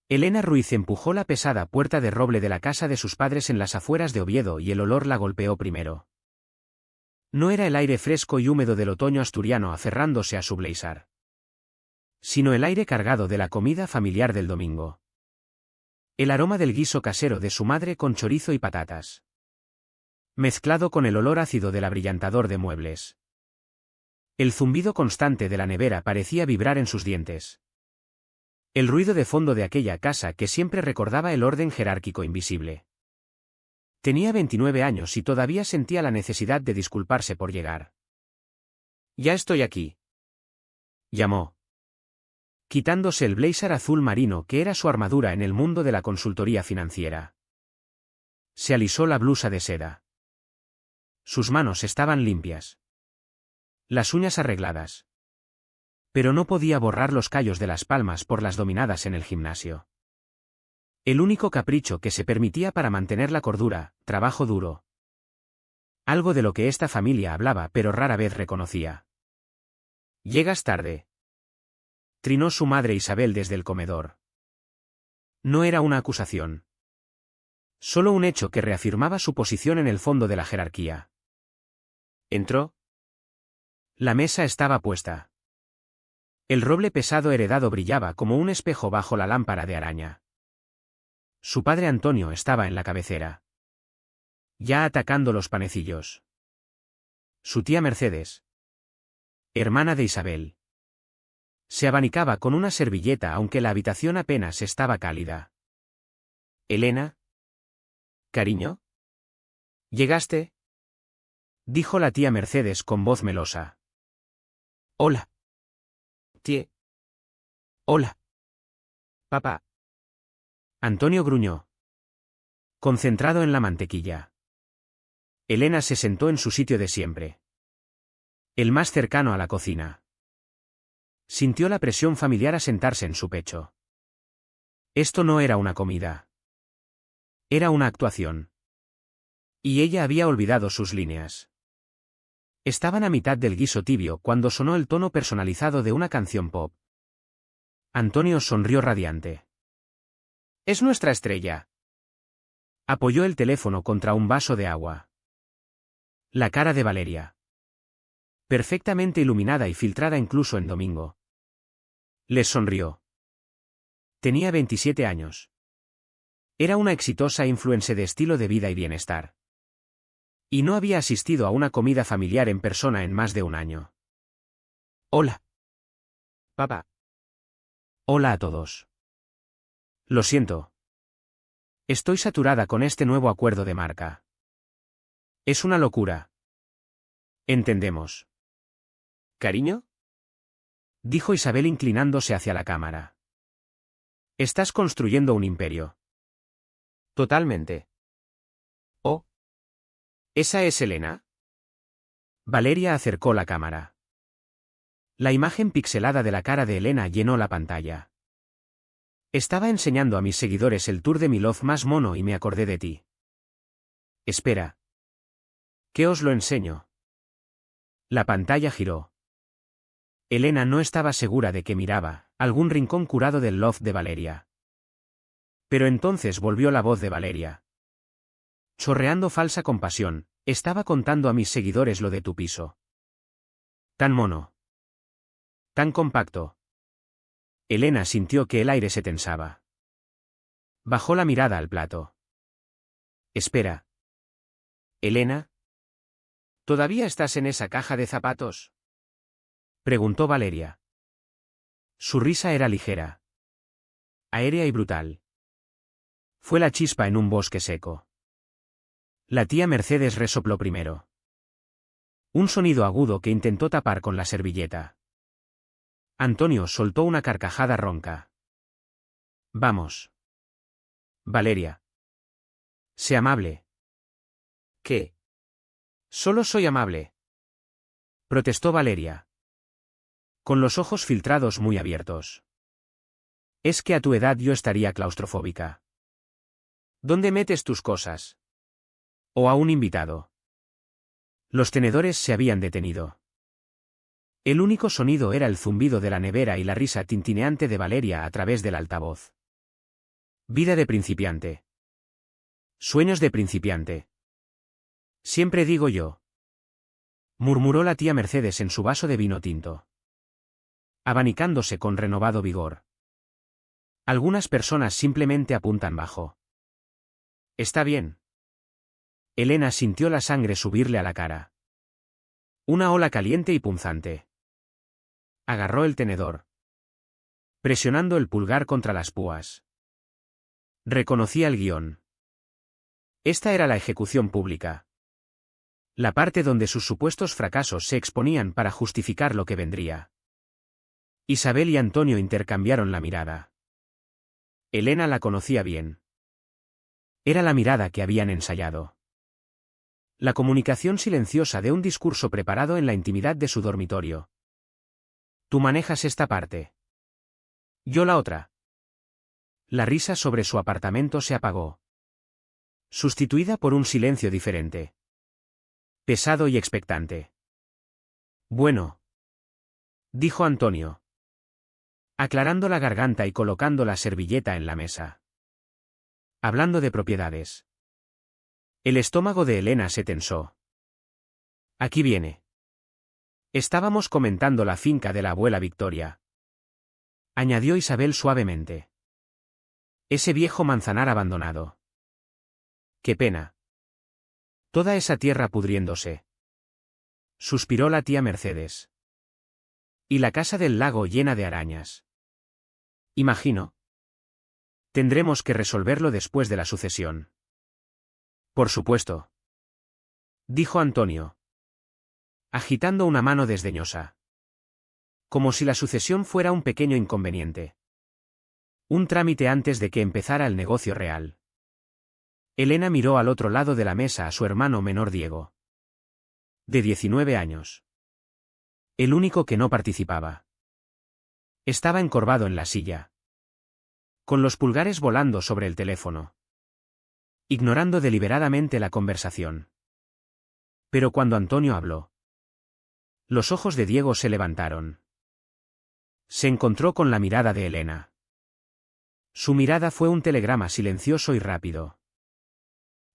Elena Ruiz empujó la pesada puerta de roble de la casa de sus padres en las afueras de Oviedo y el olor la golpeó primero. No era el aire fresco y húmedo del otoño asturiano aferrándose a su blazer, sino el aire cargado de la comida familiar del domingo. El aroma del guiso casero de su madre con chorizo y patatas, mezclado con el olor ácido del abrillantador de muebles. El zumbido constante de la nevera parecía vibrar en sus dientes. El ruido de fondo de aquella casa que siempre recordaba el orden jerárquico invisible. Tenía 29 años y todavía sentía la necesidad de disculparse por llegar. «Ya estoy aquí», llamó, quitándose el blazer azul marino que era su armadura en el mundo de la consultoría financiera. Se alisó la blusa de seda. Sus manos estaban limpias, las uñas arregladas. Pero no podía borrar los callos de las palmas por las dominadas en el gimnasio. El único capricho que se permitía para mantener la cordura, trabajo duro. Algo de lo que esta familia hablaba pero rara vez reconocía. «Llegas tarde», trinó su madre Isabel desde el comedor. No era una acusación. Solo un hecho que reafirmaba su posición en el fondo de la jerarquía. Entró. La mesa estaba puesta. El roble pesado heredado brillaba como un espejo bajo la lámpara de araña. Su padre Antonio estaba en la cabecera, ya atacando los panecillos. Su tía Mercedes, hermana de Isabel, se abanicaba con una servilleta aunque la habitación apenas estaba cálida. «Elena. Cariño. ¿Llegaste?», dijo la tía Mercedes con voz melosa. «Hola. Tie. Hola. Papá». Antonio gruñó, concentrado en la mantequilla. Elena se sentó en su sitio de siempre, el más cercano a la cocina. Sintió la presión familiar asentarse en su pecho. Esto no era una comida. Era una actuación. Y ella había olvidado sus líneas. Estaban a mitad del guiso tibio cuando sonó el tono personalizado de una canción pop. Antonio sonrió radiante. «Es nuestra estrella». Apoyó el teléfono contra un vaso de agua. La cara de Valeria, perfectamente iluminada y filtrada incluso en domingo, les sonrió. Tenía 27 años. Era una exitosa influencer de estilo de vida y bienestar. Y no había asistido a una comida familiar en persona en más de un año. «Hola. Papá». «Hola a todos. Lo siento. Estoy saturada con este nuevo acuerdo de marca. Es una locura». «Entendemos». «¿Cariño?», dijo Isabel inclinándose hacia la cámara. «Estás construyendo un imperio». «Totalmente». «Oh. ¿Esa es Elena?». Valeria acercó la cámara. La imagen pixelada de la cara de Elena llenó la pantalla. «Estaba enseñando a mis seguidores el tour de mi love más mono y me acordé de ti». «Espera. ¿Qué os lo enseño?». La pantalla giró. Elena no estaba segura de que miraba algún rincón curado del loft de Valeria. Pero entonces volvió la voz de Valeria. Chorreando falsa compasión, «Estaba contando a mis seguidores lo de tu piso. Tan mono. Tan compacto». Elena sintió que el aire se tensaba. Bajó la mirada al plato. «Espera. Elena. ¿Todavía estás en esa caja de zapatos?», preguntó Valeria. Su risa era ligera, aérea y brutal. Fue la chispa en un bosque seco. La tía Mercedes resopló primero. Un sonido agudo que intentó tapar con la servilleta. Antonio soltó una carcajada ronca. «Vamos. Valeria. Sé amable». «¿Qué? Solo soy amable», protestó Valeria, con los ojos filtrados muy abiertos. «Es que a tu edad yo estaría claustrofóbica». «¿Dónde metes tus cosas?». «O a un invitado». Los tenedores se habían detenido. El único sonido era el zumbido de la nevera y la risa tintineante de Valeria a través del altavoz. Vida de principiante. Sueños de principiante. Siempre digo yo. Murmuró la tía Mercedes en su vaso de vino tinto, abanicándose con renovado vigor. Algunas personas simplemente apuntan bajo. Está bien. Elena sintió la sangre subirle a la cara. Una ola caliente y punzante. Agarró el tenedor, presionando el pulgar contra las púas. Reconocía el guión. Esta era la ejecución pública. La parte donde sus supuestos fracasos se exponían para justificar lo que vendría. Isabel y Antonio intercambiaron la mirada. Elena la conocía bien. Era la mirada que habían ensayado. La comunicación silenciosa de un discurso preparado en la intimidad de su dormitorio. Tú manejas esta parte. Yo la otra. La risa sobre su apartamento se apagó, sustituida por un silencio diferente, pesado y expectante. Bueno, dijo Antonio, aclarando la garganta y colocando la servilleta en la mesa. Hablando de propiedades. El estómago de Elena se tensó. Aquí viene. Estábamos comentando la finca de la abuela Victoria, añadió Isabel suavemente. Ese viejo manzanar abandonado. Qué pena. Toda esa tierra pudriéndose. Suspiró la tía Mercedes. Y la casa del lago llena de arañas. Imagino. Tendremos que resolverlo después de la sucesión. Por supuesto. Dijo Antonio, agitando una mano desdeñosa. Como si la sucesión fuera un pequeño inconveniente. Un trámite antes de que empezara el negocio real. Elena miró al otro lado de la mesa a su hermano menor Diego, de 19 años. El único que no participaba. Estaba encorvado en la silla, con los pulgares volando sobre el teléfono, ignorando deliberadamente la conversación. Pero cuando Antonio habló, los ojos de Diego se levantaron. Se encontró con la mirada de Elena. Su mirada fue un telegrama silencioso y rápido.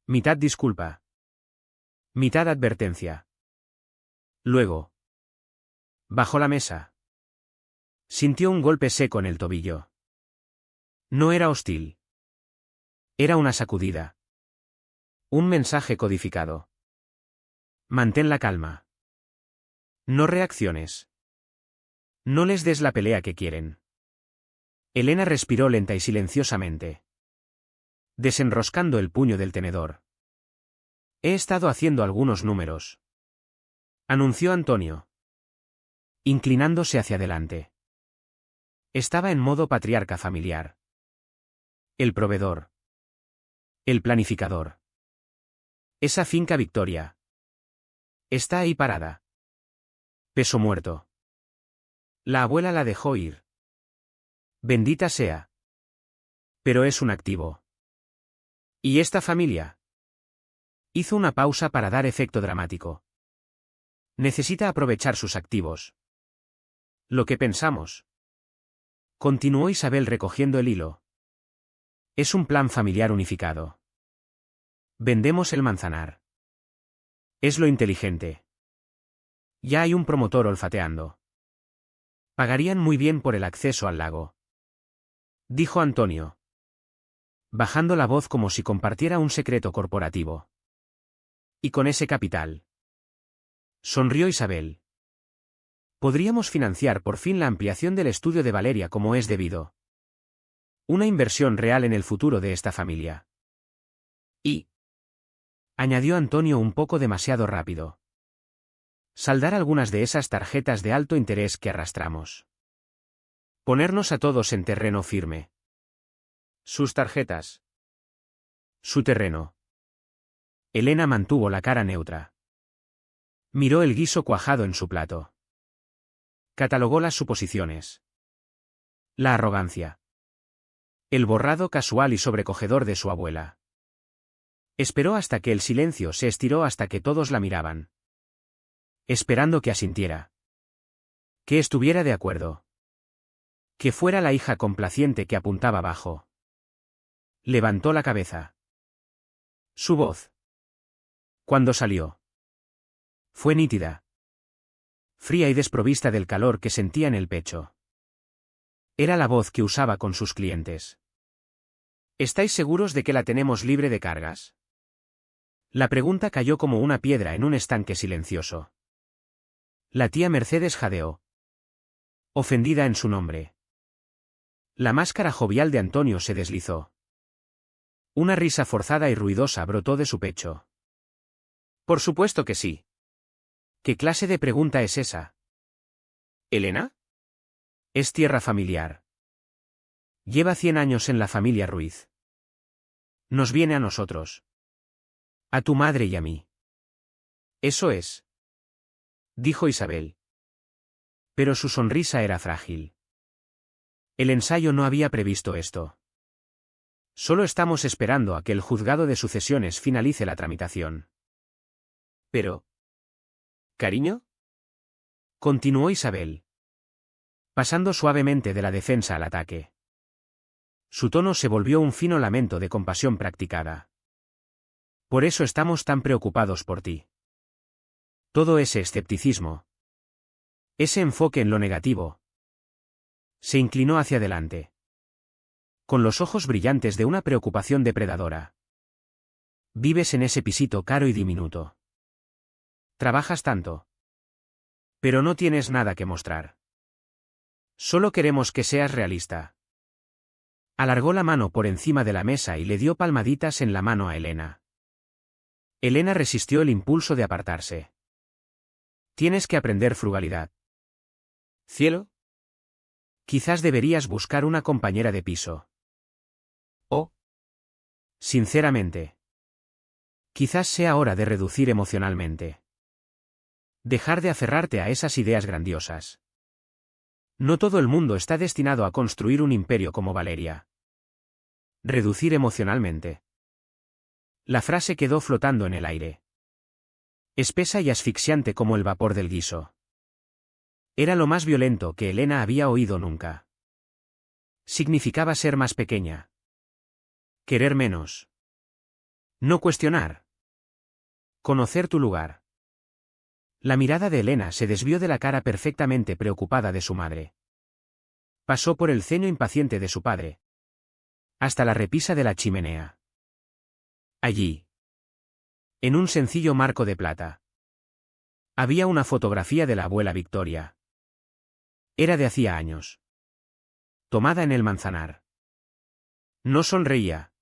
Mitad disculpa. Mitad advertencia. Luego. Bajó la mesa. Sintió un golpe seco en el tobillo. No era hostil. Era una sacudida. Un mensaje codificado. Mantén la calma. No reacciones. No les des la pelea que quieren. Elena respiró lenta y silenciosamente, desenroscando el puño del tenedor. He estado haciendo algunos números, anunció Antonio, inclinándose hacia adelante. Estaba en modo patriarca familiar. El proveedor. El planificador. Esa finca Victoria. Está ahí parada. Peso muerto. La abuela la dejó ir. Bendita sea. Pero es un activo. ¿Y esta familia? Hizo una pausa para dar efecto dramático. Necesita aprovechar sus activos. Lo que pensamos. Continuó Isabel recogiendo el hilo. Es un plan familiar unificado. Vendemos el manzanar. Es lo inteligente. Ya hay un promotor olfateando. Pagarían muy bien por el acceso al lago, dijo Antonio, bajando la voz como si compartiera un secreto corporativo. Y con ese capital. Sonrió Isabel. Podríamos financiar por fin la ampliación del estudio de Valeria como es debido. Una inversión real en el futuro de esta familia. Y, añadió Antonio un poco demasiado rápido, saldar algunas de esas tarjetas de alto interés que arrastramos. Ponernos a todos en terreno firme. Sus tarjetas. Su terreno. Elena mantuvo la cara neutra. Miró el guiso cuajado en su plato. Catalogó las suposiciones. La arrogancia. El borrado casual y sobrecogedor de su abuela. Esperó hasta que el silencio se estiró hasta que todos la miraban, esperando que asintiera. Que estuviera de acuerdo. Que fuera la hija complaciente que apuntaba abajo. Levantó la cabeza. Su voz. Cuando salió. Fue nítida. Fría y desprovista del calor que sentía en el pecho. Era la voz que usaba con sus clientes. ¿Estáis seguros de que la tenemos libre de cargas? La pregunta cayó como una piedra en un estanque silencioso. La tía Mercedes jadeó. Ofendida en su nombre. La máscara jovial de Antonio se deslizó. Una risa forzada y ruidosa brotó de su pecho. Por supuesto que sí. ¿Qué clase de pregunta es esa? ¿Elena? Es tierra familiar. Lleva 100 años en la familia Ruiz. Nos viene a nosotros. A tu madre y a mí. Eso es. Dijo Isabel. Pero su sonrisa era frágil. El ensayo no había previsto esto. Solo estamos esperando a que el juzgado de sucesiones finalice la tramitación. Pero... ¿Cariño? Continuó Isabel. Pasando suavemente de la defensa al ataque. Su tono se volvió un fino lamento de compasión practicada. Por eso estamos tan preocupados por ti. Todo ese escepticismo. Ese enfoque en lo negativo. Se inclinó hacia adelante. Con los ojos brillantes de una preocupación depredadora. Vives en ese pisito caro y diminuto. Trabajas tanto. Pero no tienes nada que mostrar. Solo queremos que seas realista. Alargó la mano por encima de la mesa y le dio palmaditas en la mano a Elena. Elena resistió el impulso de apartarse. Tienes que aprender frugalidad. ¿Cielo? Quizás deberías buscar una compañera de piso. ¿O? Sinceramente. Quizás sea hora de reducir emocionalmente. Dejar de aferrarte a esas ideas grandiosas. No todo el mundo está destinado a construir un imperio como Valeria. Reducir emocionalmente. La frase quedó flotando en el aire. Espesa y asfixiante como el vapor del guiso. Era lo más violento que Elena había oído nunca. Significaba ser más pequeña. Querer menos. No cuestionar. Conocer tu lugar. La mirada de Elena se desvió de la cara perfectamente preocupada de su madre. Pasó por el ceño impaciente de su padre. Hasta la repisa de la chimenea. Allí. En un sencillo marco de plata. Había una fotografía de la abuela Victoria. Era de hacía años. Tomada en el Manzanar. No sonreía.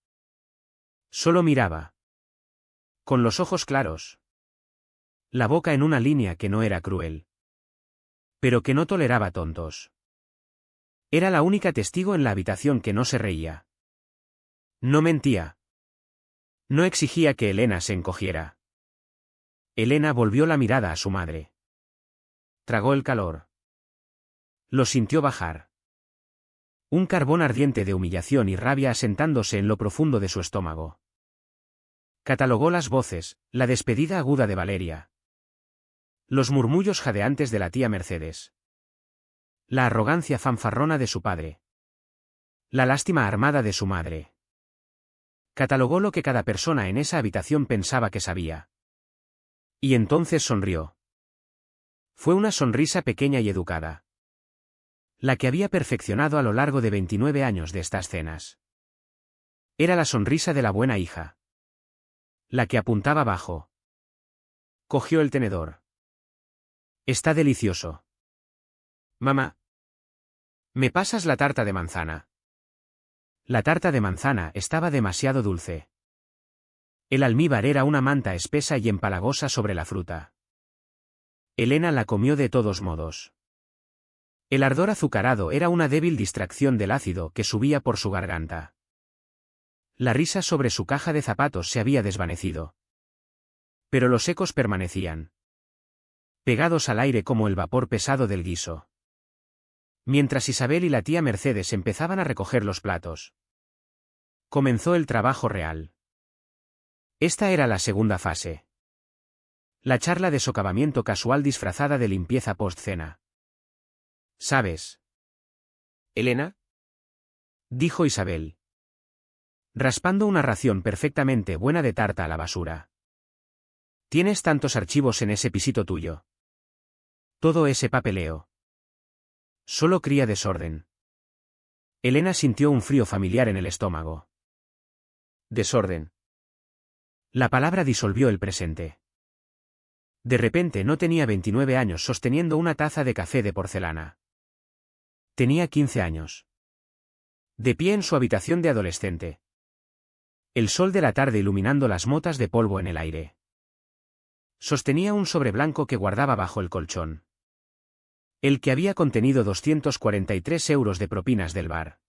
Solo miraba. Con los ojos claros. La boca en una línea que no era cruel. Pero que no toleraba tontos. Era la única testigo en la habitación que no se reía. No mentía. No exigía que Elena se encogiera. Elena volvió la mirada a su madre. Tragó el calor. Lo sintió bajar. Un carbón ardiente de humillación y rabia asentándose en lo profundo de su estómago. Catalogó las voces, la despedida aguda de Valeria. Los murmullos jadeantes de la tía Mercedes. La arrogancia fanfarrona de su padre. La lástima armada de su madre. Catalogó lo que cada persona en esa habitación pensaba que sabía. Y entonces sonrió. Fue una sonrisa pequeña y educada. La que había perfeccionado a lo largo de 29 años de estas cenas. Era la sonrisa de la buena hija. La que apuntaba bajo. Cogió el tenedor. Está delicioso. Mamá. ¿Me pasas la tarta de manzana? La tarta de manzana estaba demasiado dulce. El almíbar era una manta espesa y empalagosa sobre la fruta. Elena la comió de todos modos. El ardor azucarado era una débil distracción del ácido que subía por su garganta. La risa sobre su caja de zapatos se había desvanecido. Pero los ecos permanecían. Pegados al aire como el vapor pesado del guiso. Mientras Isabel y la tía Mercedes empezaban a recoger los platos. Comenzó el trabajo real. Esta era la segunda fase. La charla de socavamiento casual disfrazada de limpieza post-cena. ¿Sabes? Elena? Dijo Isabel. raspando una ración perfectamente buena de tarta a la basura. ¿Tienes tantos archivos en ese pisito tuyo? Todo ese papeleo. Solo cría desorden. Elena sintió un frío familiar en el estómago. Desorden. La palabra disolvió el presente. De repente no tenía 29 años sosteniendo una taza de café de porcelana. Tenía 15 años. De pie en su habitación de adolescente. El sol de la tarde iluminando las motas de polvo en el aire. Sostenía un sobre blanco que guardaba bajo el colchón. El que había contenido 243 euros de propinas del bar.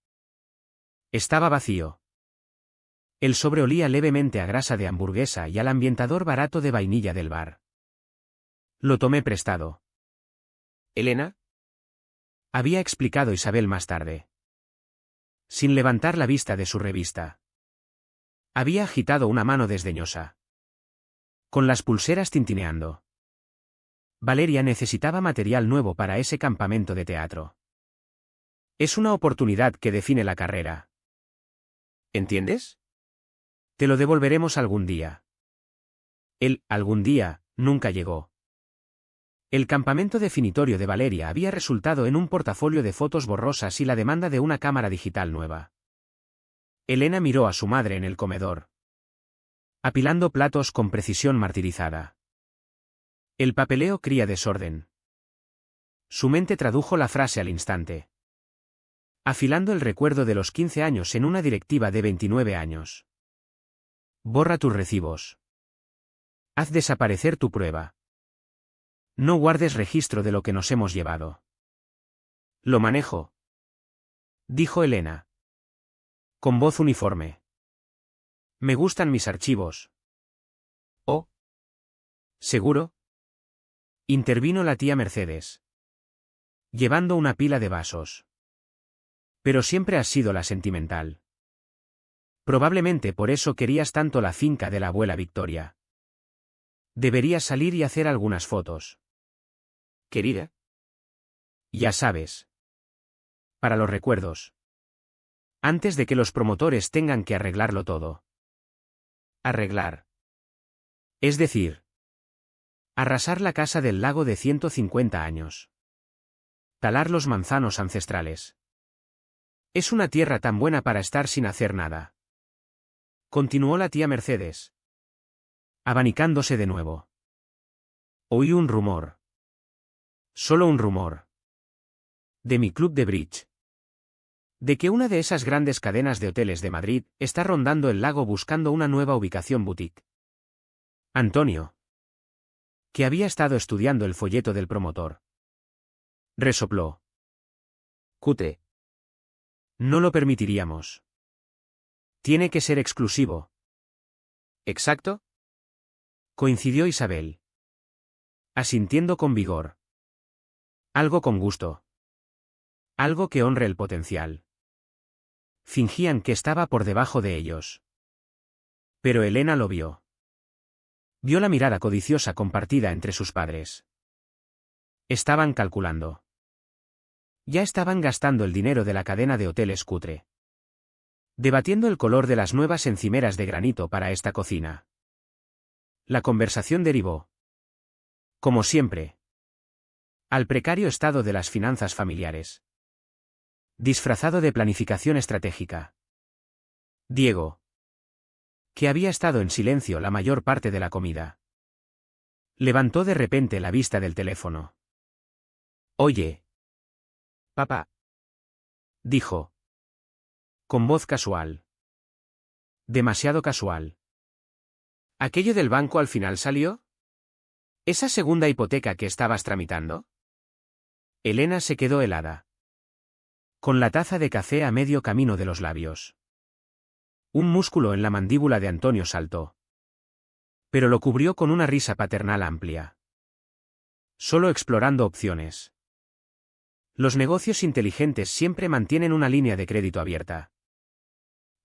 Estaba vacío. El sobre olía levemente a grasa de hamburguesa y al ambientador barato de vainilla del bar. Lo tomé prestado. ¿Elena? Había explicado Isabel más tarde. Sin levantar la vista de su revista. Había agitado una mano desdeñosa. Con las pulseras tintineando. Valeria necesitaba material nuevo para ese campamento de teatro. Es una oportunidad que define la carrera. ¿Entiendes? Te lo devolveremos algún día. El algún día nunca llegó. El campamento definitorio de Valeria había resultado en un portafolio de fotos borrosas y la demanda de una cámara digital nueva. Elena miró a su madre en el comedor. Apilando platos con precisión martirizada. El papeleo cría desorden. Su mente tradujo la frase al instante. Afilando el recuerdo de los 15 años en una directiva de 29 años. Borra tus recibos. Haz desaparecer tu prueba. No guardes registro de lo que nos hemos llevado. Lo manejo, dijo Elena. Con voz uniforme. Me gustan mis archivos. ¿Oh? ¿Seguro? Intervino la tía Mercedes. Llevando una pila de vasos. Pero siempre has sido la sentimental. Probablemente por eso querías tanto la finca de la abuela Victoria. Deberías salir y hacer algunas fotos. Querida. Ya sabes. Para los recuerdos. Antes de que los promotores tengan que arreglarlo todo. Arreglar. Es decir, arrasar la casa del lago de 150 años. Talar los manzanos ancestrales. Es una tierra tan buena para estar sin hacer nada. Continuó la tía Mercedes. Abanicándose de nuevo. Oí un rumor. Solo un rumor. De mi club de bridge. De que una de esas grandes cadenas de hoteles de Madrid está rondando el lago buscando una nueva ubicación boutique. Antonio. Que había estado estudiando el folleto del promotor. Resopló. Cutre. No lo permitiríamos. Tiene que ser exclusivo. ¿Exacto? Coincidió Isabel. Asintiendo con vigor. Algo con gusto. Algo que honre el potencial. Fingían que estaba por debajo de ellos. Pero Elena lo vio. Vio la mirada codiciosa compartida entre sus padres. Estaban calculando. Ya estaban gastando el dinero de la cadena de hoteles cutre. Debatiendo el color de las nuevas encimeras de granito para esta cocina. La conversación derivó. Como siempre. Al precario estado de las finanzas familiares. Disfrazado de planificación estratégica. Diego. Que había estado en silencio la mayor parte de la comida. Levantó de repente la vista del teléfono. Oye. Papá. Dijo. Con voz casual. Demasiado casual. ¿Aquello del banco al final salió? ¿Esa segunda hipoteca que estabas tramitando? Elena se quedó helada. Con la taza de café a medio camino de los labios. Un músculo en la mandíbula de Antonio saltó. Pero lo cubrió con una risa paternal amplia. Solo explorando opciones. Los negocios inteligentes siempre mantienen una línea de crédito abierta.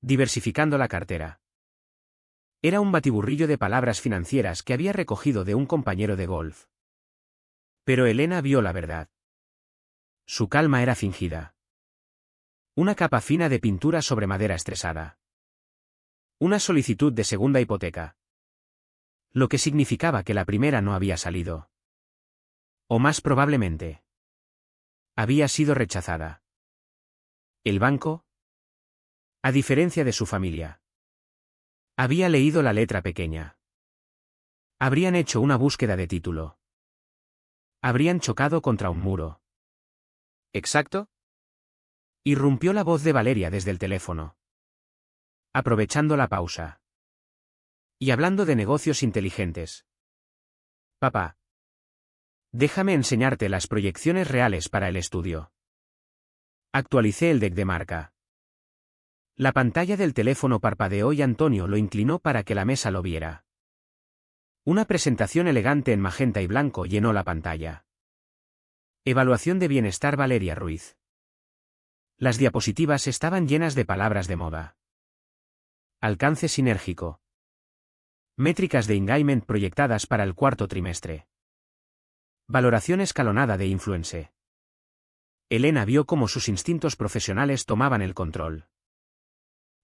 Diversificando la cartera. Era un batiburrillo de palabras financieras que había recogido de un compañero de golf. Pero Elena vio la verdad. Su calma era fingida. Una capa fina de pintura sobre madera estresada. Una solicitud de segunda hipoteca. Lo que significaba que la primera no había salido. O más probablemente, había sido rechazada. ¿El banco? A diferencia de su familia, había leído la letra pequeña. Habrían hecho una búsqueda de título. Habrían chocado contra un muro. ¿Exacto? Irrumpió la voz de Valeria desde el teléfono. Aprovechando la pausa. Y hablando de negocios inteligentes. Papá. Déjame enseñarte las proyecciones reales para el estudio. Actualicé el deck de marca. La pantalla del teléfono parpadeó y Antonio lo inclinó para que la mesa lo viera. Una presentación elegante en magenta y blanco llenó la pantalla. Evaluación de bienestar Valeria Ruiz. Las diapositivas estaban llenas de palabras de moda. Alcance sinérgico. Métricas de engagement proyectadas para el cuarto trimestre. Valoración escalonada de influence. Elena vio cómo sus instintos profesionales tomaban el control.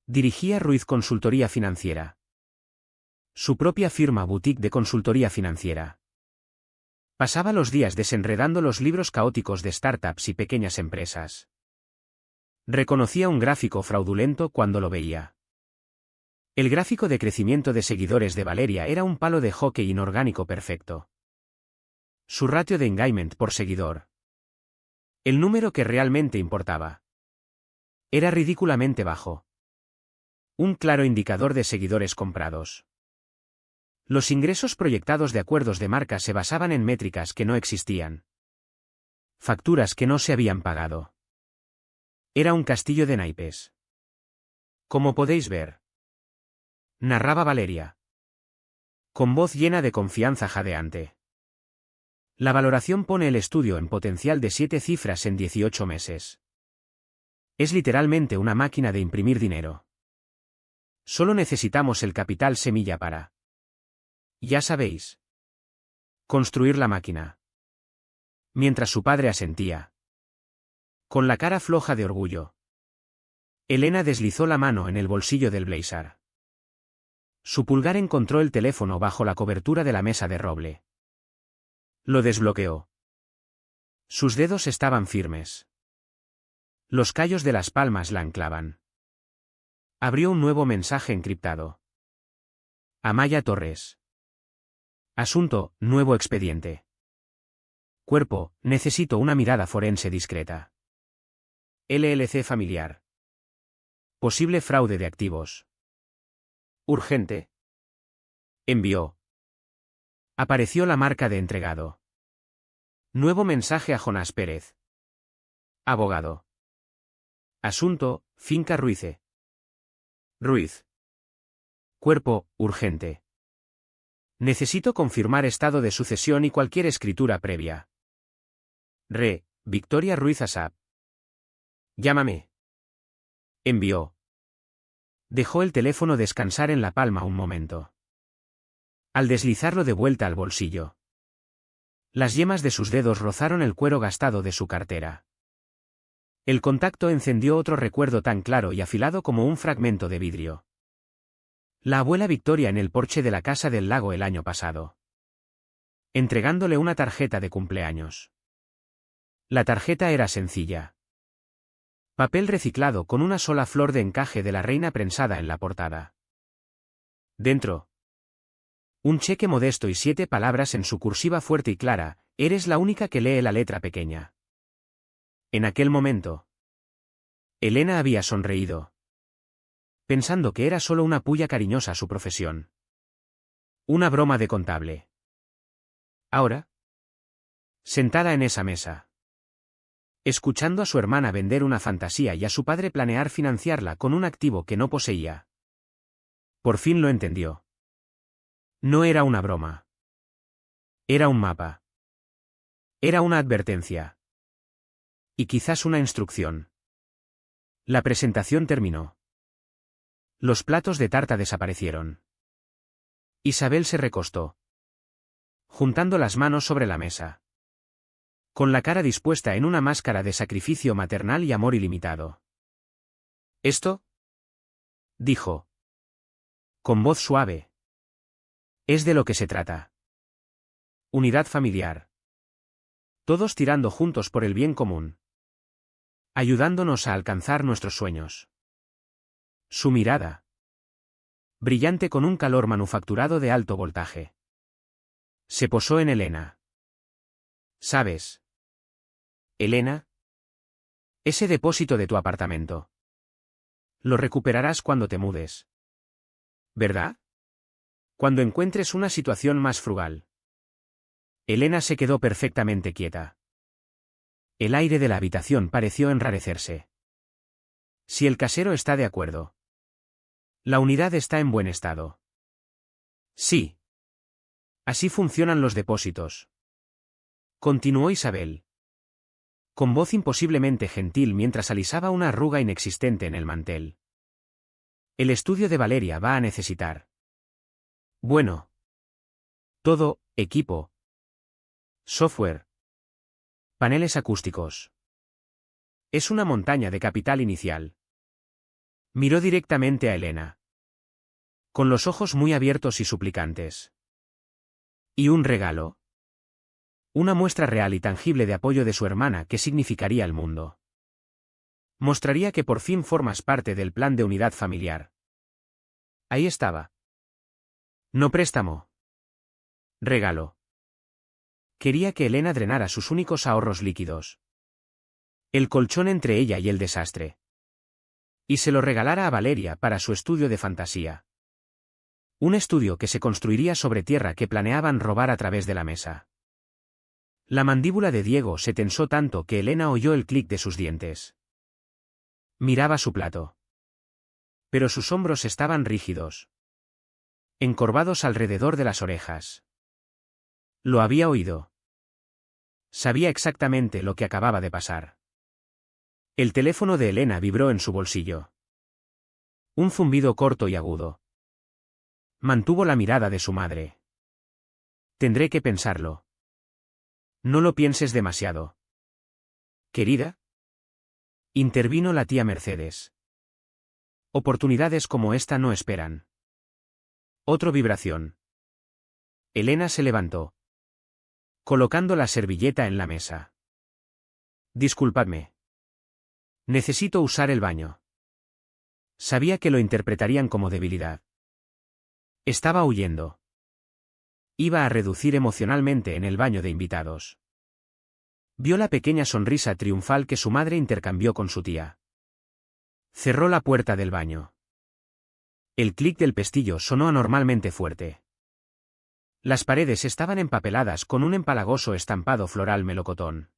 Dirigía Ruiz Consultoría Financiera. Su propia firma boutique de consultoría financiera. Pasaba los días desenredando los libros caóticos de startups y pequeñas empresas. Reconocía un gráfico fraudulento cuando lo veía. El gráfico de crecimiento de seguidores de Valeria era un palo de hockey inorgánico perfecto. Su ratio de engagement por seguidor. El número que realmente importaba. Era ridículamente bajo. Un claro indicador de seguidores comprados. Los ingresos proyectados de acuerdos de marca se basaban en métricas que no existían. Facturas que no se habían pagado. Era un castillo de naipes. Como podéis ver. Narraba Valeria. Con voz llena de confianza jadeante. La valoración pone el estudio en potencial de 7 cifras en 18 meses. Es literalmente una máquina de imprimir dinero. Solo necesitamos el capital semilla para... Ya sabéis. Construir la máquina. Mientras su padre asentía. Con la cara floja de orgullo. Elena deslizó la mano en el bolsillo del blazer. Su pulgar encontró el teléfono bajo la cobertura de la mesa de roble. Lo desbloqueó. Sus dedos estaban firmes. Los callos de las palmas la anclaban. Abrió un nuevo mensaje encriptado. Amaya Torres. Asunto, nuevo expediente. Cuerpo, necesito una mirada forense discreta. LLC familiar. Posible fraude de activos. Urgente. Envió. Apareció la marca de entregado. Nuevo mensaje a Jonás Pérez. Abogado. Asunto, finca Ruiz. Ruiz. Cuerpo, urgente. Necesito confirmar estado de sucesión y cualquier escritura previa. Victoria Ruiz Asap. Llámame. Envió. Dejó el teléfono descansar en la palma un momento. Al deslizarlo de vuelta al bolsillo. Las yemas de sus dedos rozaron el cuero gastado de su cartera. El contacto encendió otro recuerdo tan claro y afilado como un fragmento de vidrio. La abuela Victoria en el porche de la casa del lago el año pasado. Entregándole una tarjeta de cumpleaños. La tarjeta era sencilla. Papel reciclado con una sola flor de encaje de la reina prensada en la portada. Dentro. Un cheque modesto y 7 palabras en su cursiva fuerte y clara: eres la única que lee la letra pequeña. En aquel momento. Elena había sonreído. Pensando que era solo una puya cariñosa a su profesión. Una broma de contable. Ahora. Sentada en esa mesa. Escuchando a su hermana vender una fantasía y a su padre planear financiarla con un activo que no poseía. Por fin lo entendió. No era una broma. Era un mapa. Era una advertencia. Y quizás una instrucción. La presentación terminó. Los platos de tarta desaparecieron. Isabel se recostó, juntando las manos sobre la mesa, con la cara dispuesta en una máscara de sacrificio maternal y amor ilimitado. ¿Esto?, dijo. Con voz suave. Es de lo que se trata. Unidad familiar. Todos tirando juntos por el bien común. Ayudándonos a alcanzar nuestros sueños. Su mirada. Brillante con un calor manufacturado de alto voltaje. Se posó en Elena. ¿Sabes? Elena. Ese depósito de tu apartamento. Lo recuperarás cuando te mudes. ¿Verdad? Cuando encuentres una situación más frugal. Elena se quedó perfectamente quieta. El aire de la habitación pareció enrarecerse. Si el casero está de acuerdo. La unidad está en buen estado. Sí. Así funcionan los depósitos. Continuó Isabel. Con voz imposiblemente gentil mientras alisaba una arruga inexistente en el mantel. El estudio de Valeria va a necesitar. Bueno. Todo, equipo. Software. Paneles acústicos. Es una montaña de capital inicial. Miró directamente a Elena. Con los ojos muy abiertos y suplicantes. ¿Y un regalo? Una muestra real y tangible de apoyo de su hermana que significaría el mundo. Mostraría que por fin formas parte del plan de unidad familiar. Ahí estaba. No préstamo. Regalo. Quería que Elena drenara sus únicos ahorros líquidos. El colchón entre ella y el desastre. Y se lo regalara a Valeria para su estudio de fantasía. Un estudio que se construiría sobre tierra que planeaban robar a través de la mesa. La mandíbula de Diego se tensó tanto que Elena oyó el clic de sus dientes. Miraba su plato. Pero sus hombros estaban rígidos. Encorvados alrededor de las orejas. Lo había oído. Sabía exactamente lo que acababa de pasar. El teléfono de Elena vibró en su bolsillo. Un zumbido corto y agudo. Mantuvo la mirada de su madre. Tendré que pensarlo. No lo pienses demasiado. Querida. Intervino la tía Mercedes. Oportunidades como esta no esperan. Otra vibración. Elena se levantó. Colocando la servilleta en la mesa. Disculpadme. Necesito usar el baño. Sabía que lo interpretarían como debilidad. Estaba huyendo. Iba a reducir emocionalmente en el baño de invitados. Vio la pequeña sonrisa triunfal que su madre intercambió con su tía. Cerró la puerta del baño. El clic del pestillo sonó anormalmente fuerte. Las paredes estaban empapeladas con un empalagoso estampado floral melocotón.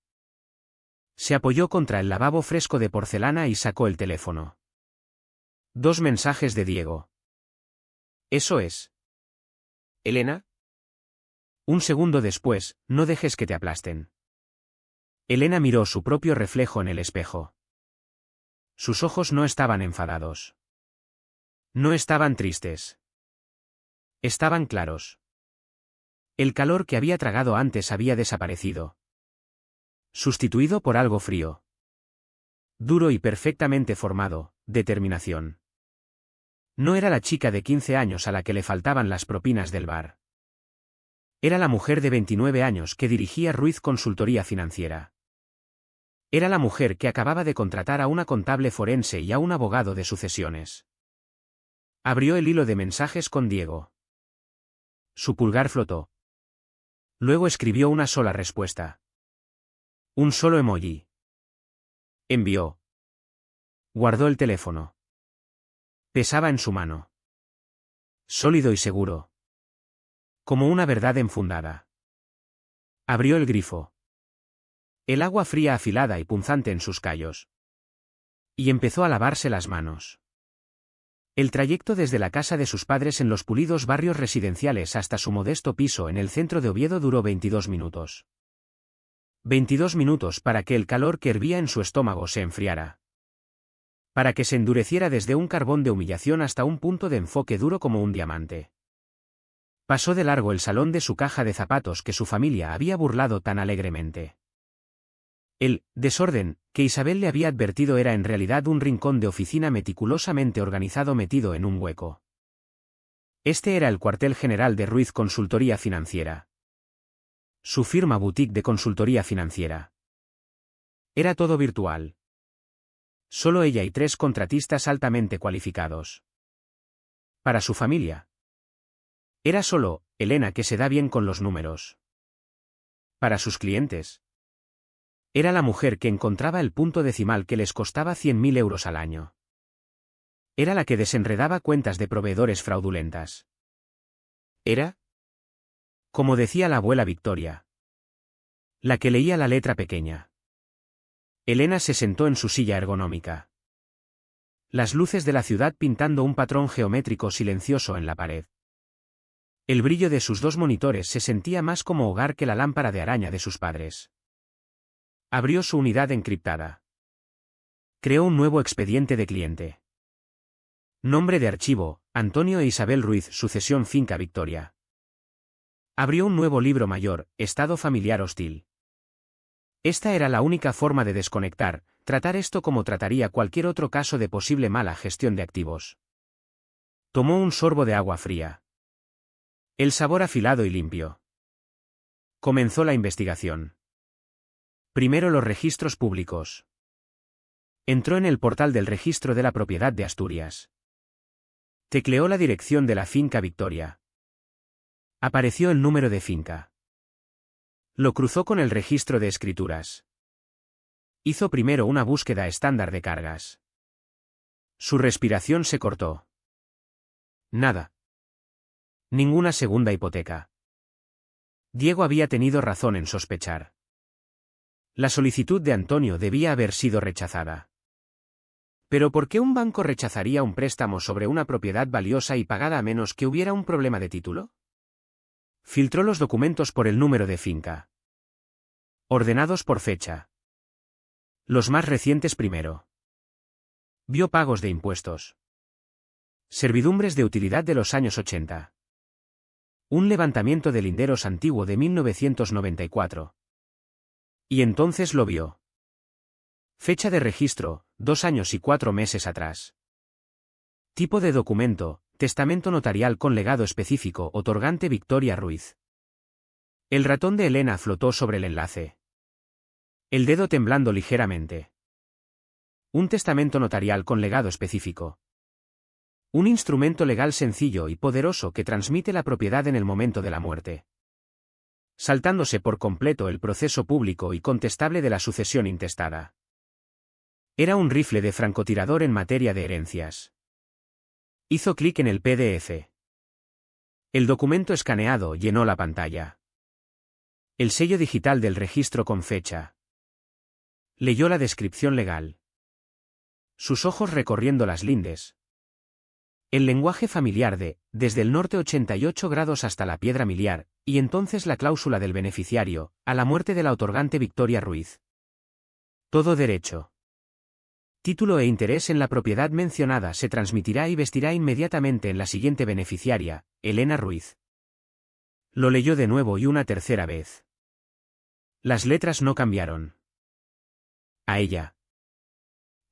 Se apoyó contra el lavabo fresco de porcelana y sacó el teléfono. 2 mensajes de Diego. Eso es. ¿Elena? Un segundo después, no dejes que te aplasten. Elena miró su propio reflejo en el espejo. Sus ojos no estaban enfadados. No estaban tristes. Estaban claros. El calor que había tragado antes había desaparecido. Sustituido por algo frío. Duro y perfectamente formado, determinación. No era la chica de 15 años a la que le faltaban las propinas del bar. Era la mujer de 29 años que dirigía Ruiz Consultoría Financiera. Era la mujer que acababa de contratar a una contable forense y a un abogado de sucesiones. Abrió el hilo de mensajes con Diego. Su pulgar flotó. Luego escribió una sola respuesta. Un solo emoji. Envió. Guardó el teléfono. Pesaba en su mano. Sólido y seguro. Como una verdad enfundada. Abrió el grifo. El agua fría afilada y punzante en sus callos. Y empezó a lavarse las manos. El trayecto desde la casa de sus padres en los pulidos barrios residenciales hasta su modesto piso en el centro de Oviedo duró 22 minutos. 22 minutos para que el calor que hervía en su estómago se enfriara. Para que se endureciera desde un carbón de humillación hasta un punto de enfoque duro como un diamante. Pasó de largo el salón de su caja de zapatos que su familia había burlado tan alegremente. El desorden que Isabel le había advertido era en realidad un rincón de oficina meticulosamente organizado metido en un hueco. Este era el cuartel general de Ruiz Consultoría Financiera. Su firma boutique de consultoría financiera. Era todo virtual. Solo ella y 3 contratistas altamente cualificados. Para su familia. Era solo Elena, que se da bien con los números. Para sus clientes. Era la mujer que encontraba el punto decimal que les costaba 100.000 euros al año. Era la que desenredaba cuentas de proveedores fraudulentas. Era, como decía la abuela Victoria, la que leía la letra pequeña. Elena se sentó en su silla ergonómica. Las luces de la ciudad pintando un patrón geométrico silencioso en la pared. El brillo de sus 2 monitores se sentía más como hogar que la lámpara de araña de sus padres. Abrió su unidad encriptada. Creó un nuevo expediente de cliente. Nombre de archivo: Antonio e Isabel Ruiz, sucesión Finca Victoria. Abrió un nuevo libro mayor: Estado familiar hostil. Esta era la única forma de desconectar, tratar esto como trataría cualquier otro caso de posible mala gestión de activos. Tomó un sorbo de agua fría. El sabor afilado y limpio. Comenzó la investigación. Primero los registros públicos. Entró en el portal del Registro de la Propiedad de Asturias. Tecleó la dirección de la Finca Victoria. Apareció el número de finca. Lo cruzó con el registro de escrituras. Hizo primero una búsqueda estándar de cargas. Su respiración se cortó. Nada. Ninguna segunda hipoteca. Diego había tenido razón en sospechar. La solicitud de Antonio debía haber sido rechazada. ¿Pero por qué un banco rechazaría un préstamo sobre una propiedad valiosa y pagada a menos que hubiera un problema de título? Filtró los documentos por el número de finca. Ordenados por fecha. Los más recientes primero. Vio pagos de impuestos. Servidumbres de utilidad de los años 80. Un levantamiento de linderos antiguo de 1994. Y entonces lo vio. Fecha de registro: 2 años y 4 meses atrás. Tipo de documento: testamento notarial con legado específico, otorgante Victoria Ruiz. El ratón de Elena flotó sobre el enlace. El dedo temblando ligeramente. Un testamento notarial con legado específico. Un instrumento legal sencillo y poderoso que transmite la propiedad en el momento de la muerte. Saltándose por completo el proceso público y contestable de la sucesión intestada. Era un rifle de francotirador en materia de herencias. Hizo clic en el PDF. El documento escaneado llenó la pantalla. El sello digital del registro con fecha. Leyó la descripción legal. Sus ojos recorriendo las lindes. El lenguaje familiar de, desde el norte 88 grados hasta la piedra miliar, y entonces la cláusula del beneficiario, a la muerte de la otorgante Victoria Ruiz. Todo derecho. Título e interés en la propiedad mencionada se transmitirá y vestirá inmediatamente en la siguiente beneficiaria, Elena Ruiz. Lo leyó de nuevo y una tercera vez. Las letras no cambiaron. A ella.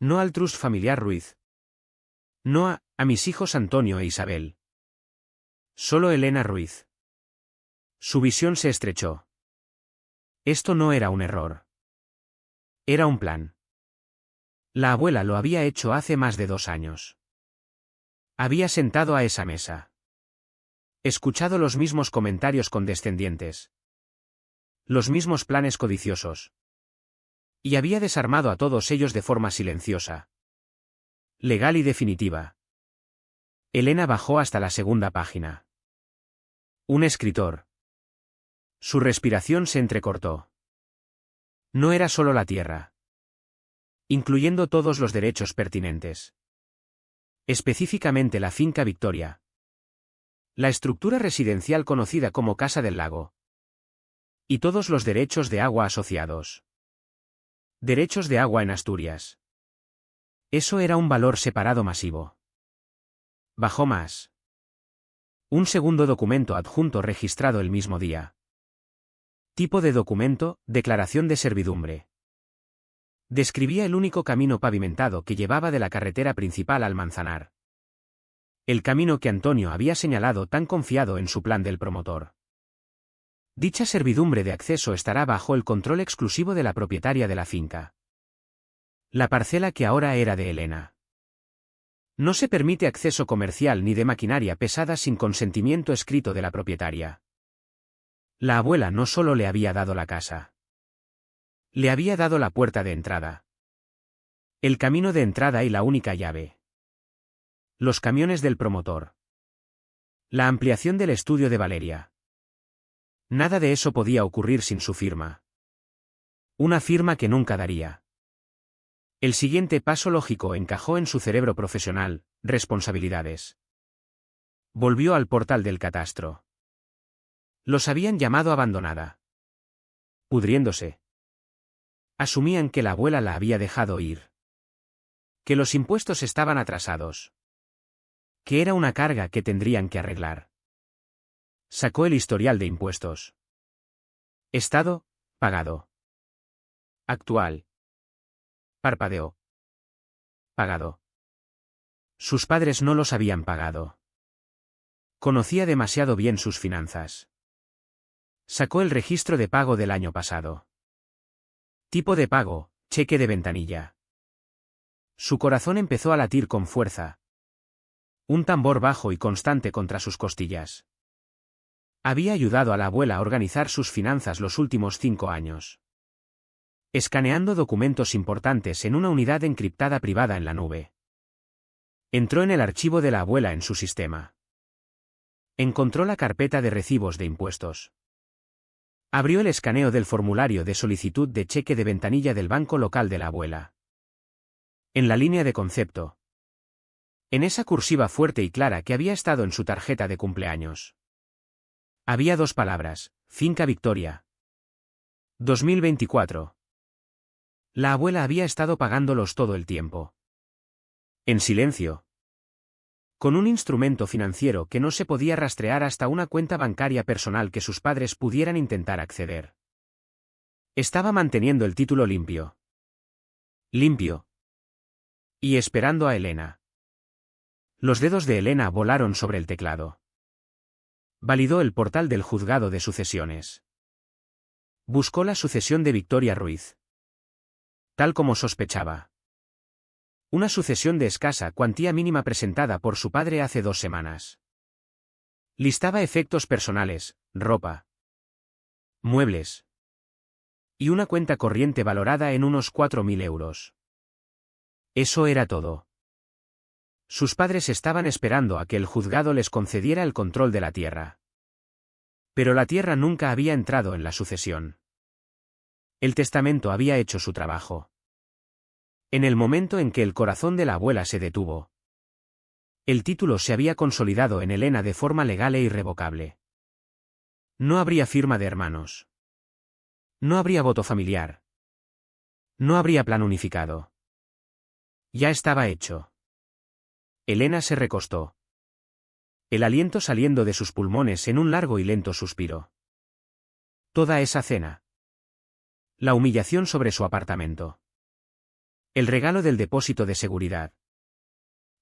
No al trust familiar Ruiz. No a mis hijos Antonio e Isabel. Solo Elena Ruiz. Su visión se estrechó. Esto no era un error. Era un plan. La abuela lo había hecho hace más de 2 años. Había sentado a esa mesa. Escuchado los mismos comentarios condescendientes. Los mismos planes codiciosos. Y había desarmado a todos ellos de forma silenciosa. Legal y definitiva. Elena bajó hasta la segunda página. Un escritor. Su respiración se entrecortó. No era solo la tierra. Incluyendo todos los derechos pertinentes. Específicamente la Finca Victoria. La estructura residencial conocida como Casa del Lago. Y todos los derechos de agua asociados. Derechos de agua en Asturias. Eso era un valor separado masivo. Bajó más. Un segundo documento adjunto registrado el mismo día. Tipo de documento: declaración de servidumbre. Describía el único camino pavimentado que llevaba de la carretera principal al Manzanar. El camino que Antonio había señalado tan confiado en su plan del promotor. Dicha servidumbre de acceso estará bajo el control exclusivo de la propietaria de la finca. La parcela que ahora era de Elena. No se permite acceso comercial ni de maquinaria pesada sin consentimiento escrito de la propietaria. La abuela no solo le había dado la casa. Le había dado la puerta de entrada. El camino de entrada y la única llave. Los camiones del promotor. La ampliación del estudio de Valeria. Nada de eso podía ocurrir sin su firma. Una firma que nunca daría. El siguiente paso lógico encajó en su cerebro profesional: responsabilidades. Volvió al portal del catastro. Los habían llamado abandonada. Pudriéndose. Asumían que la abuela la había dejado ir. Que los impuestos estaban atrasados. Que era una carga que tendrían que arreglar. Sacó el historial de impuestos. Estado: pagado. Actual. Parpadeó. Pagado. Sus padres no los habían pagado. Conocía demasiado bien sus finanzas. Sacó el registro de pago del año pasado. Tipo de pago: cheque de ventanilla. Su corazón empezó a latir con fuerza. Un tambor bajo y constante contra sus costillas. Había ayudado a la abuela a organizar sus finanzas los últimos 5 años. Escaneando documentos importantes en una unidad encriptada privada en la nube. Entró en el archivo de la abuela en su sistema. Encontró la carpeta de recibos de impuestos. Abrió el escaneo del formulario de solicitud de cheque de ventanilla del banco local de la abuela. En la línea de concepto. En esa cursiva fuerte y clara que había estado en su tarjeta de cumpleaños. Había 2 palabras: Finca Victoria. 2024. La abuela había estado pagándolos todo el tiempo. En silencio. Con un instrumento financiero que no se podía rastrear hasta una cuenta bancaria personal que sus padres pudieran intentar acceder. Estaba manteniendo el título limpio. Limpio. Y esperando a Elena. Los dedos de Elena volaron sobre el teclado. Validó el portal del juzgado de sucesiones. Buscó la sucesión de Victoria Ruiz. Tal como sospechaba. Una sucesión de escasa cuantía mínima presentada por su padre hace 2 semanas. Listaba efectos personales, ropa, muebles. Y una cuenta corriente valorada en unos 4.000 euros. Eso era todo. Sus padres estaban esperando a que el juzgado les concediera el control de la tierra. Pero la tierra nunca había entrado en la sucesión. El testamento había hecho su trabajo. En el momento en que el corazón de la abuela se detuvo, el título se había consolidado en Elena de forma legal e irrevocable. No habría firma de hermanos. No habría voto familiar. No habría plan unificado. Ya estaba hecho. Elena se recostó. El aliento saliendo de sus pulmones en un largo y lento suspiro. Toda esa cena. La humillación sobre su apartamento. El regalo del depósito de seguridad.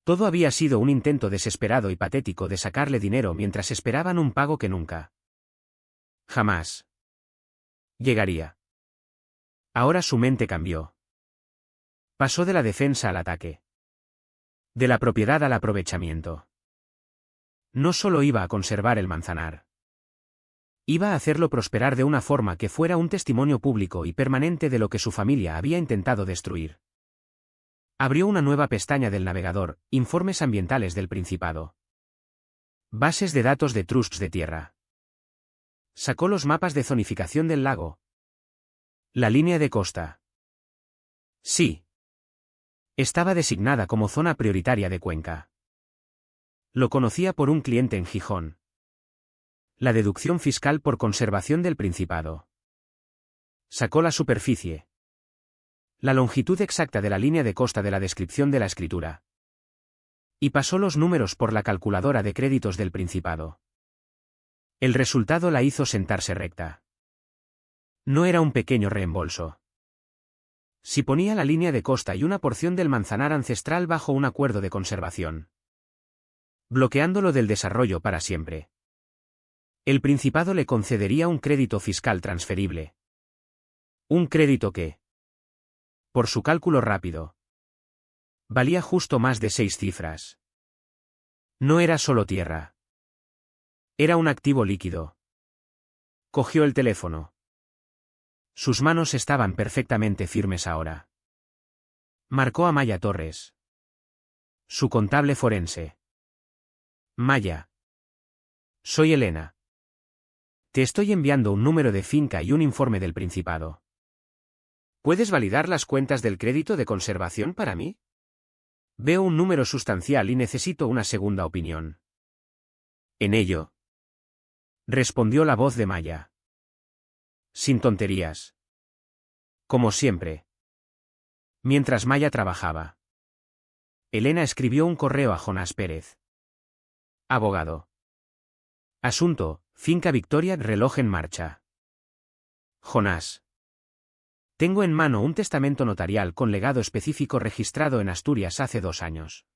Todo había sido un intento desesperado y patético de sacarle dinero mientras esperaban un pago que nunca. Jamás. Llegaría. Ahora su mente cambió. Pasó de la defensa al ataque. De la propiedad al aprovechamiento. No solo iba a conservar el manzanar. Iba a hacerlo prosperar de una forma que fuera un testimonio público y permanente de lo que su familia había intentado destruir. Abrió una nueva pestaña del navegador: Informes ambientales del Principado. Bases de datos de trusts de tierra. Sacó los mapas de zonificación del lago. La línea de costa. Sí. Estaba designada como zona prioritaria de Cuenca. Lo conocía por un cliente en Gijón. La deducción fiscal por conservación del Principado. Sacó la superficie. La longitud exacta de la línea de costa de la descripción de la escritura. Y pasó los números por la calculadora de créditos del Principado. El resultado la hizo sentarse recta. No era un pequeño reembolso. Si ponía la línea de costa y una porción del manzanar ancestral bajo un acuerdo de conservación. bloqueándolo del desarrollo para siempre. El Principado le concedería un crédito fiscal transferible. Un crédito que, por su cálculo rápido, valía justo más de 6 cifras. No era solo tierra. Era un activo líquido. Cogió el teléfono. Sus manos estaban perfectamente firmes ahora. Marcó a Maya Torres, su contable forense. Maya. Soy Elena. Te estoy enviando un número de finca y un informe del Principado. ¿Puedes validar las cuentas del crédito de conservación para mí? Veo un número sustancial y necesito una segunda opinión. En ello, respondió la voz de Maya. Sin tonterías. Como siempre. Mientras Maya trabajaba, Elena escribió un correo a Jonás Pérez. Abogado. Asunto: Finca Victoria, reloj en marcha. Jonás. Tengo en mano un testamento notarial con legado específico registrado en Asturias hace 2 años.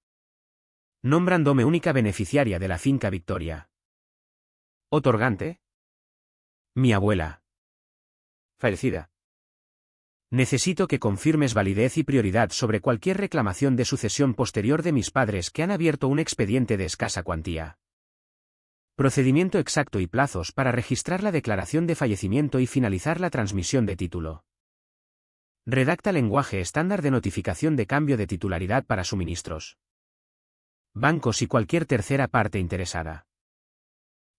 Nombrándome única beneficiaria de la Finca Victoria. ¿Otorgante? Mi abuela. Fallecida. Necesito que confirmes validez y prioridad sobre cualquier reclamación de sucesión posterior de mis padres que han abierto un expediente de escasa cuantía. Procedimiento exacto y plazos para registrar la declaración de fallecimiento y finalizar la transmisión de título. Redacta lenguaje estándar de notificación de cambio de titularidad para suministros, bancos y cualquier tercera parte interesada.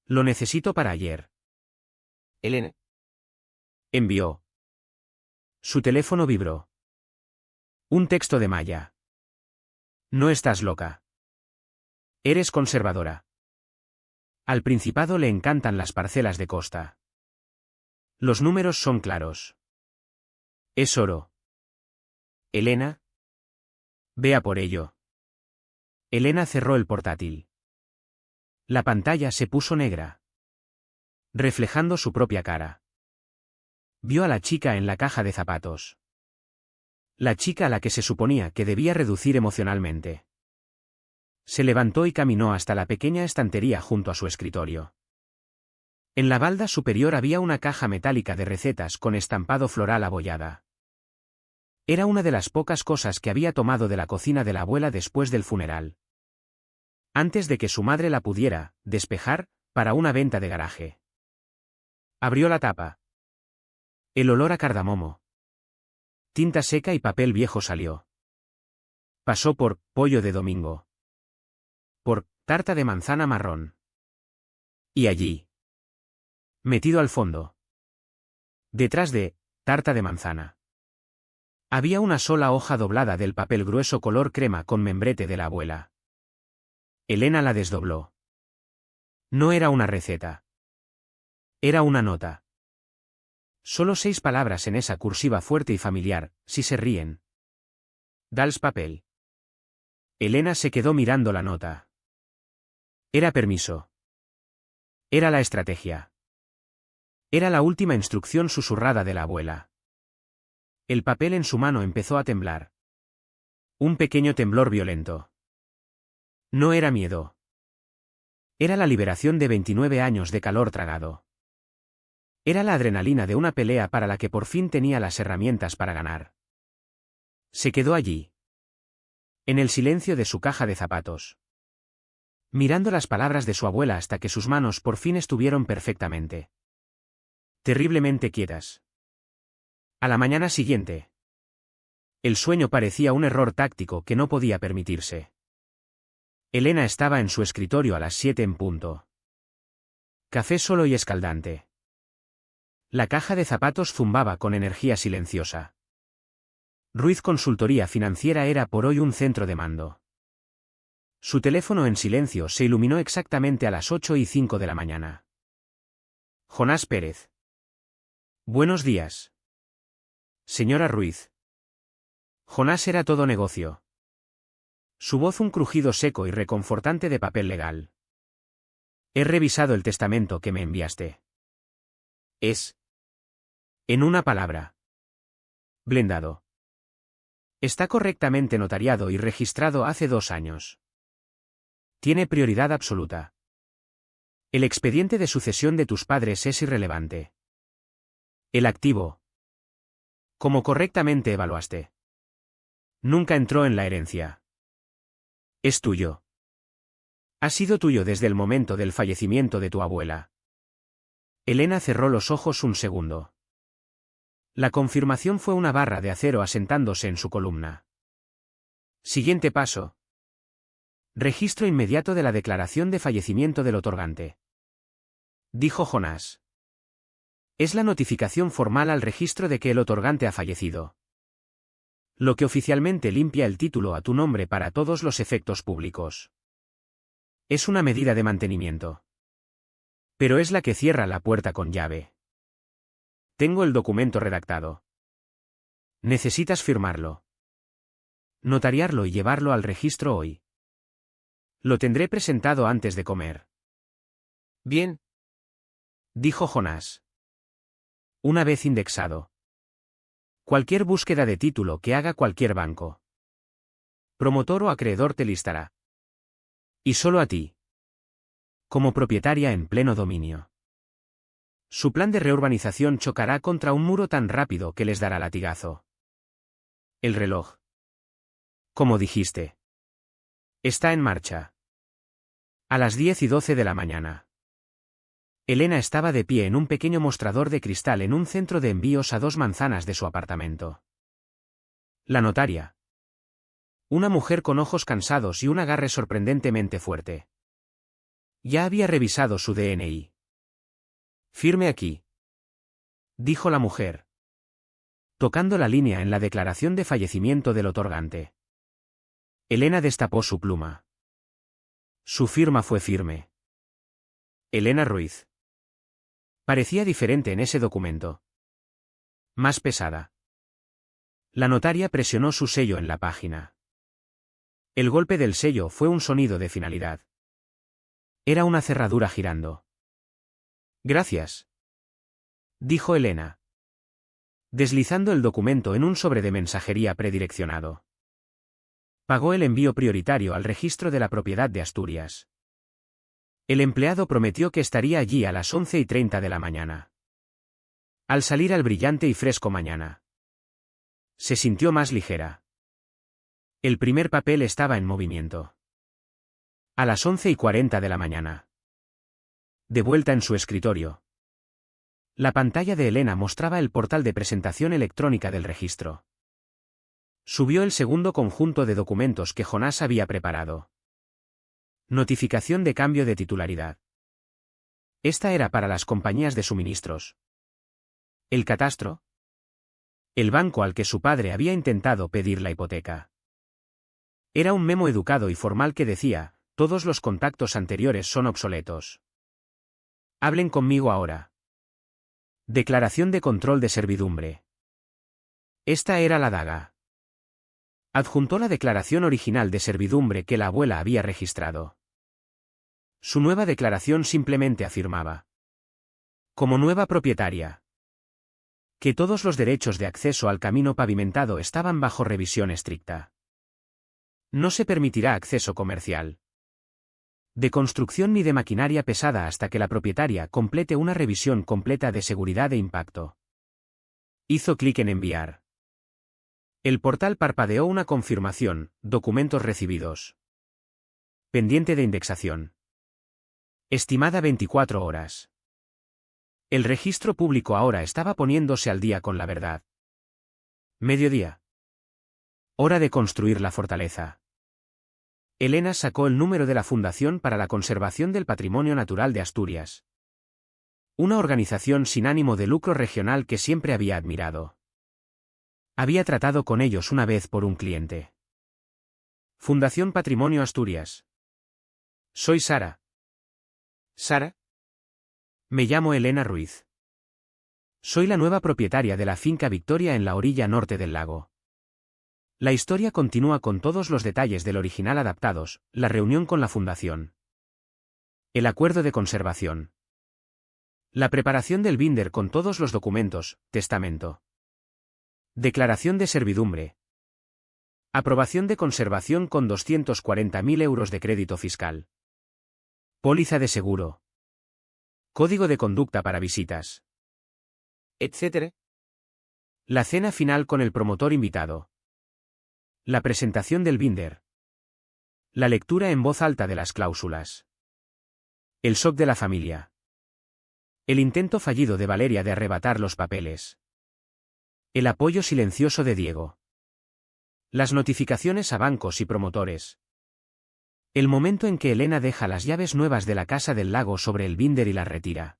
Lo necesito para ayer. Elena. Envió. Su teléfono vibró. Un texto de Maya. No estás loca. Eres conservadora. Al Principado le encantan las parcelas de costa. Los números son claros. Es oro. Elena. Vea por ello. Elena cerró el portátil. La pantalla se puso negra, reflejando su propia cara. Vio a la chica en la caja de zapatos. La chica a la que se suponía que debía reducir emocionalmente. Se levantó y caminó hasta la pequeña estantería junto a su escritorio. En la balda superior había una caja metálica de recetas con estampado floral abollada. Era una de las pocas cosas que había tomado de la cocina de la abuela después del funeral. Antes de que su madre la pudiera despejar para una venta de garaje. Abrió la tapa. El olor a cardamomo, tinta seca y papel viejo salió. Pasó por pollo de domingo. Por tarta de manzana marrón. Y allí, metido al fondo, detrás de tarta de manzana, había una sola hoja doblada del papel grueso color crema con membrete de la abuela. Elena la desdobló. No era una receta. Era una nota. Solo 6 palabras en esa cursiva fuerte y familiar: si se ríen. Dals papel. Elena se quedó mirando la nota. Era permiso. Era la estrategia. Era la última instrucción susurrada de la abuela. El papel en su mano empezó a temblar. Un pequeño temblor violento. No era miedo. Era la liberación de 29 años de calor tragado. Era la adrenalina de una pelea para la que por fin tenía las herramientas para ganar. Se quedó allí, en el silencio de su caja de zapatos, mirando las palabras de su abuela hasta que sus manos por fin estuvieron perfectamente, terriblemente quietas. A la mañana siguiente, el sueño parecía un error táctico que no podía permitirse. Elena estaba en su escritorio a las 7 en punto. Café solo y escaldante. La caja de zapatos zumbaba con energía silenciosa. Ruiz Consultoría Financiera era por hoy un centro de mando. Su teléfono en silencio se iluminó exactamente a las 8:05 de la mañana. Jonás Pérez. Buenos días. Señora Ruiz. Jonás era todo negocio. Su voz un crujido seco y reconfortante de papel legal. He revisado el testamento que me enviaste. Es, en una palabra, blindado. Está correctamente notariado y registrado hace 2 años. Tiene prioridad absoluta. El expediente de sucesión de tus padres es irrelevante. El activo. Como correctamente evaluaste. Nunca entró en la herencia. Es tuyo. Ha sido tuyo desde el momento del fallecimiento de tu abuela. Elena cerró los ojos un segundo. La confirmación fue una barra de acero asentándose en su columna. Siguiente paso. Registro inmediato de la declaración de fallecimiento del otorgante. Dijo Jonás. Es la notificación formal al registro de que el otorgante ha fallecido. Lo que oficialmente limpia el título a tu nombre para todos los efectos públicos. Es una medida de mantenimiento. Pero es la que cierra la puerta con llave. Tengo el documento redactado. Necesitas firmarlo. Notariarlo y llevarlo al registro hoy. Lo tendré presentado antes de comer. Bien, Dijo Jonás. Una vez indexado. Cualquier búsqueda de título que haga cualquier banco, promotor o acreedor te listará. Y solo a ti. Como propietaria en pleno dominio. Su plan de reurbanización chocará contra un muro tan rápido que les dará latigazo. El reloj. Como dijiste. Está en marcha. A las 10:12 de la mañana. Elena estaba de pie en un pequeño mostrador de cristal en un centro de envíos a 2 manzanas de su apartamento. La notaria. Una mujer con ojos cansados y un agarre sorprendentemente fuerte. Ya había revisado su DNI. Firme aquí. Dijo la mujer. Tocando la línea en la declaración de fallecimiento del otorgante. Elena destapó su pluma. Su firma fue firme. Elena Ruiz. Parecía diferente en ese documento. Más pesada. La notaria presionó su sello en la página. El golpe del sello fue un sonido de finalidad. Era una cerradura girando. Gracias. Dijo Elena. Deslizando el documento en un sobre de mensajería predireccionado. Pagó el envío prioritario al registro de la propiedad de Asturias. El empleado prometió que estaría allí a las 11:30 de la mañana. Al salir al brillante y fresco mañana, se sintió más ligera. El primer papel estaba en movimiento. A las 11:40 de la mañana. De vuelta en su escritorio. La pantalla de Elena mostraba el portal de presentación electrónica del registro. Subió el segundo conjunto de documentos que Jonás había preparado. Notificación de cambio de titularidad. Esta era para las compañías de suministros. El catastro. El banco al que su padre había intentado pedir la hipoteca. Era un memo educado y formal que decía, todos los contactos anteriores son obsoletos. Hablen conmigo ahora. Declaración de control de servidumbre. Esta era la daga. Adjuntó la declaración original de servidumbre que la abuela había registrado. Su nueva declaración simplemente afirmaba. Como nueva propietaria. Que todos los derechos de acceso al camino pavimentado estaban bajo revisión estricta. No se permitirá acceso comercial. De construcción ni de maquinaria pesada hasta que la propietaria complete una revisión completa de seguridad e impacto. Hizo clic en enviar. El portal parpadeó una confirmación, documentos recibidos. Pendiente de indexación. Estimada 24 horas. El registro público ahora estaba poniéndose al día con la verdad. Mediodía. Hora de construir la fortaleza. Elena sacó el número de la Fundación para la Conservación del Patrimonio Natural de Asturias. Una organización sin ánimo de lucro regional que siempre había admirado. Había tratado con ellos una vez por un cliente. Fundación Patrimonio Asturias. Soy Sara. ¿Sara? Me llamo Elena Ruiz. Soy la nueva propietaria de la finca Victoria en la orilla norte del lago. La historia continúa con todos los detalles del original adaptados, la reunión con la Fundación. El acuerdo de conservación. La preparación del binder con todos los documentos, testamento. Declaración de servidumbre. Aprobación de conservación con 240.000 euros de crédito fiscal. Póliza de seguro. Código de conducta para visitas. Etc. La cena final con el promotor invitado. La presentación del binder. La lectura en voz alta de las cláusulas. El shock de la familia. El intento fallido de Valeria de arrebatar los papeles. El apoyo silencioso de Diego. Las notificaciones a bancos y promotores. El momento en que Elena deja las llaves nuevas de la casa del lago sobre el binder y las retira.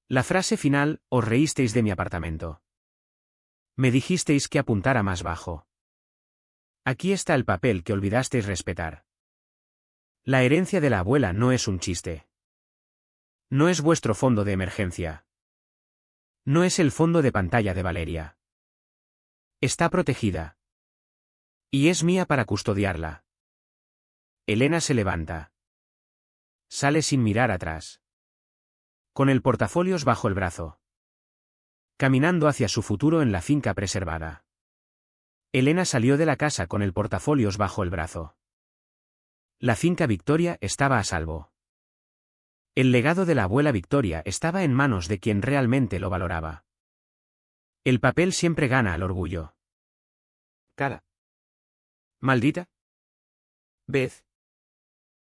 La frase final: os reísteis de mi apartamento. Me dijisteis que apuntara más bajo. Aquí está el papel que olvidasteis respetar. La herencia de la abuela no es un chiste. No es vuestro fondo de emergencia. No es el fondo de pantalla de Valeria. Está protegida. Y es mía para custodiarla. Elena se levanta. Sale sin mirar atrás. Con el portafolios bajo el brazo. Caminando hacia su futuro en la finca preservada. Elena salió de la casa con el portafolios bajo el brazo. La finca Victoria estaba a salvo. El legado de la abuela Victoria estaba en manos de quien realmente lo valoraba. El papel siempre gana al orgullo. Cara. Maldita. Beth,